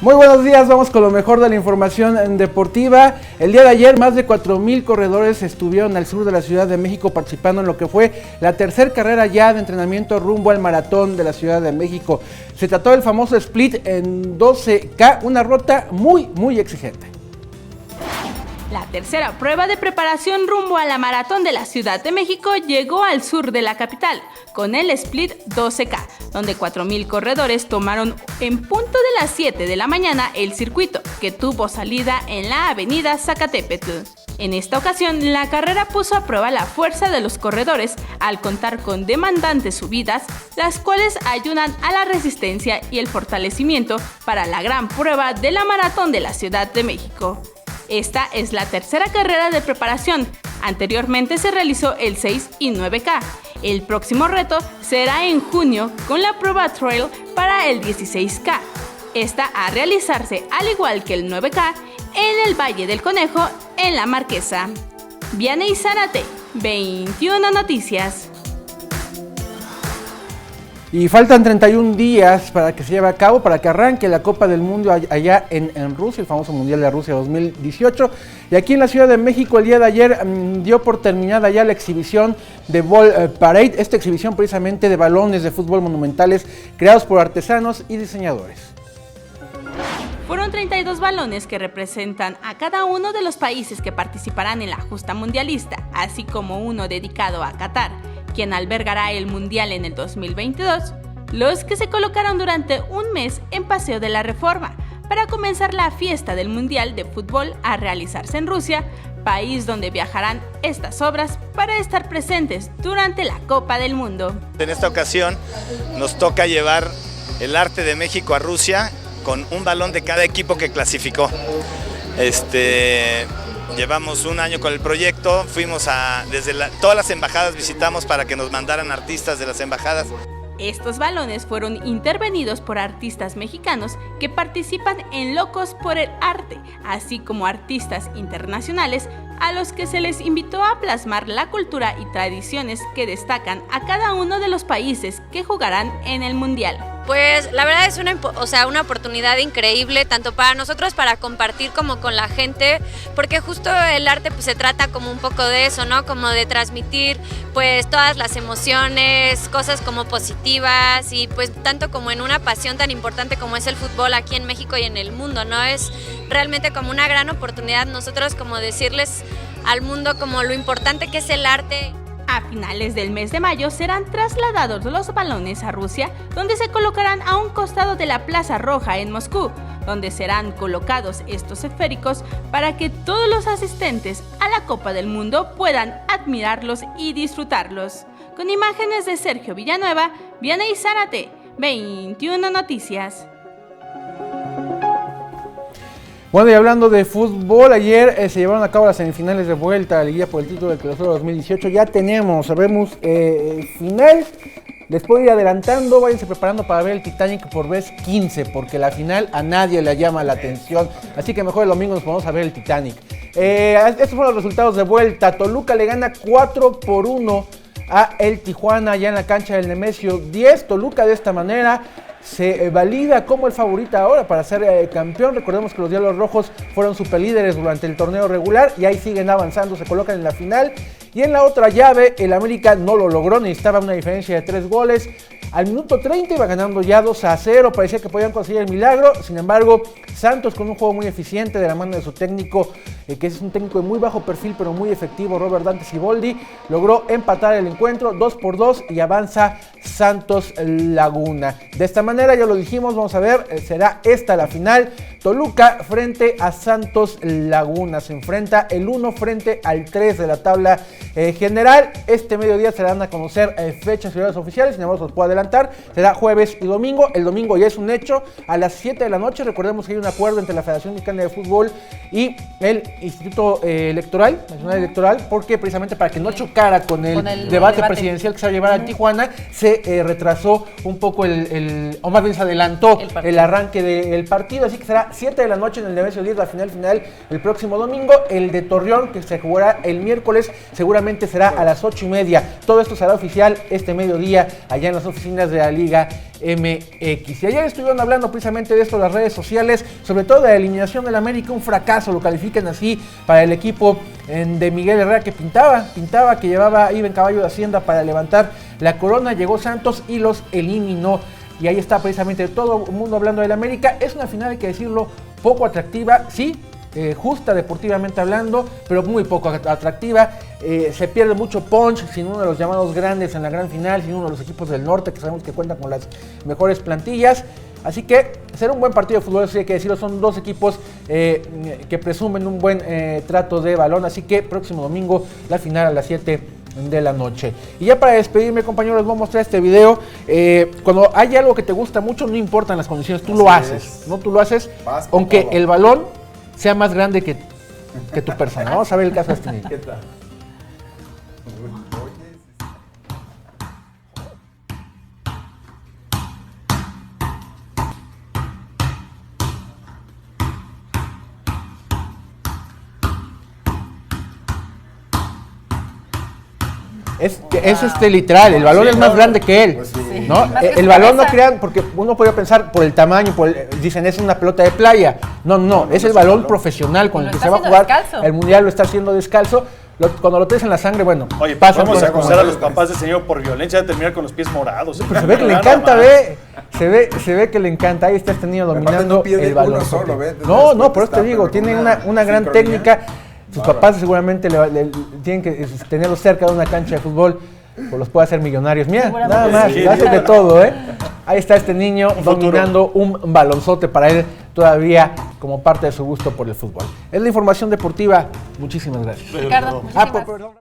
Muy buenos días, vamos con lo mejor de la información deportiva. El día de ayer más de 4,000 corredores estuvieron al sur de la Ciudad de México participando en lo que fue la tercera carrera ya de entrenamiento rumbo al maratón de la Ciudad de México. Se trató del famoso split en 12K, una ruta muy exigente. La tercera prueba de preparación rumbo a la maratón de la Ciudad de México llegó al sur de la capital, con el split 12K, donde 4,000 corredores tomaron en punto de las 7 de la mañana el circuito, que tuvo salida en la avenida Zacatepetl. En esta ocasión, la carrera puso a prueba la fuerza de los corredores al contar con demandantes subidas, las cuales ayudan a la resistencia y el fortalecimiento para la gran prueba de la maratón de la Ciudad de México. Esta es la tercera carrera de preparación. Anteriormente se realizó el 6 y 9K. El próximo reto será en junio con la prueba trail para el 16K. Esta a realizarse al igual que el 9K en el Valle del Conejo en La Marquesa. Vianey Zárate, 21 Noticias. Y faltan 31 días para que se lleve a cabo, para que arranque la Copa del Mundo allá en Rusia, el famoso Mundial de Rusia 2018. Y aquí en la Ciudad de México el día de ayer dio por terminada ya la exhibición de Ball Parade, esta exhibición precisamente de balones de fútbol monumentales creados por artesanos y diseñadores. Fueron 32 balones que representan a cada uno de los países que participarán en la justa mundialista, así como uno dedicado a Qatar, quien albergará el Mundial en el 2022, los que se colocaron durante un mes en Paseo de la Reforma para comenzar la fiesta del Mundial de Fútbol a realizarse en Rusia, país donde viajarán estas obras para estar presentes durante la Copa del Mundo. En esta ocasión nos toca llevar el arte de México a Rusia con un balón de cada equipo que clasificó. Llevamos un año con el proyecto, fuimos todas las embajadas visitamos para que nos mandaran artistas de las embajadas. Estos balones fueron intervenidos por artistas mexicanos que participan en Locos por el Arte, así como artistas internacionales a los que se les invitó a plasmar la cultura y tradiciones que destacan a cada uno de los países que jugarán en el Mundial. Pues la verdad es una oportunidad increíble, tanto para nosotros para compartir como con la gente, porque justo el arte pues se trata como un poco de eso, ¿no? Como de transmitir pues todas las emociones, cosas como positivas y pues tanto como en una pasión tan importante como es el fútbol aquí en México y en el mundo, ¿no? Es realmente como una gran oportunidad nosotros como decirles al mundo como lo importante que es el arte. A finales del mes de mayo serán trasladados los balones a Rusia, donde se colocarán a un costado de la Plaza Roja en Moscú, donde serán colocados estos esféricos para que todos los asistentes a la Copa del Mundo puedan admirarlos y disfrutarlos. Con imágenes de Sergio Villanueva, Vianey Zárate, 21 Noticias. Bueno, y hablando de fútbol, ayer se llevaron a cabo las semifinales de vuelta a la liguilla por el título del Clausura 2018. Ya sabemos final. Les puedo ir adelantando, váyanse preparando para ver el Titanic por vez 15, porque la final a nadie le llama la atención. Así que mejor el domingo nos ponemos a ver el Titanic. Estos fueron los resultados de vuelta. Toluca le gana 4-1 a el Tijuana allá en la cancha del Nemesio 10. Toluca de esta manera se valida como el favorito ahora para ser campeón. Recordemos que los Diablos Rojos fueron superlíderes durante el torneo regular y ahí siguen avanzando, se colocan en la final. Y en la otra llave, el América no lo logró, necesitaba una diferencia de 3 goles. Al minuto 30 iba ganando ya 2-0, parecía que podían conseguir el milagro. Sin embargo, Santos, con un juego muy eficiente de la mano de su técnico, que es un técnico de muy bajo perfil pero muy efectivo, Robert Dante Siboldi, logró empatar el encuentro 2-2 y avanza Santos Laguna. De esta manera, ya lo dijimos, vamos a ver, será esta la final. Toluca frente a Santos Laguna, se enfrenta el 1 frente al 3 de la tabla general. Este mediodía se dan a conocer fechas y horarios oficiales, sin embargo, os puedo adelantar, será jueves y domingo. El domingo ya es un hecho, a las 7 de la noche. Recordemos que hay un acuerdo entre la Federación Mexicana de Fútbol y el Instituto Nacional Electoral, porque precisamente para que no chocara con el debate presidencial que se va a llevar a Tijuana, se retrasó un poco o más bien se adelantó el arranque del partido, así que será 7 de la noche en el Nemesio 10, la final el próximo domingo. El de Torreón, que se jugará el miércoles, seguramente será a las 8:30. Todo esto será oficial este mediodía allá en las oficinas de la Liga MX. Y ayer estuvieron hablando precisamente de esto en las redes sociales, sobre todo de la eliminación del América, un fracaso, lo califican así para el equipo de Miguel Herrera, que pintaba, que iba en caballo de Hacienda para levantar la corona. Llegó Santos y los eliminó. Y ahí está precisamente todo el mundo hablando del América. Es una final, hay que decirlo, poco atractiva, sí, justa deportivamente hablando, pero muy poco atractiva. Se pierde mucho punch sin uno de los llamados grandes en la gran final, sin uno de los equipos del norte que sabemos que cuentan con las mejores plantillas. Así que será un buen partido de fútbol, eso sí hay que decirlo. Son dos equipos que presumen un buen trato de balón. Así que próximo domingo la final a las 7 de la noche. Y ya para despedirme, compañeros, les voy a mostrar este video. Cuando hay algo que te gusta mucho, no importan las condiciones, tú lo haces, ¿no? Tú lo haces, aunque el balón sea más grande que tu persona. Vamos a ver el caso de este niño. ¿Qué tal? Es literal, el balón es más grande que él, pues sí. ¿no? Más que El su balón no cabeza. crean, porque uno podría pensar por el tamaño, dicen es una pelota de playa. No, es el balón profesional con el Lo que está se va a haciendo jugar descalzo. el mundial, lo está haciendo descalzo. Cuando lo traes en la sangre, bueno, Oye, pasa vamos a cosas como acusar a esa. los papás del señor por violencia de terminar con los pies morados. Pero se ve que le encanta, se ve que le encanta. Ahí está este niño dominando no pierde el balón. uno solo, ¿ves? No, por eso te digo, Está, tiene pero con una gran sincronía. técnica. Sus Bárbaro. papás seguramente le tienen que tenerlo cerca de una cancha de fútbol, pues los puede hacer millonarios. Mira, nada más, Sí, hace de claro. todo, ¿eh? Ahí está este niño futuro. dominando un balonzote para él todavía como parte de su gusto por el fútbol. Es la información deportiva. Muchísimas gracias. Ricardo, Ah, muchísimas perdón.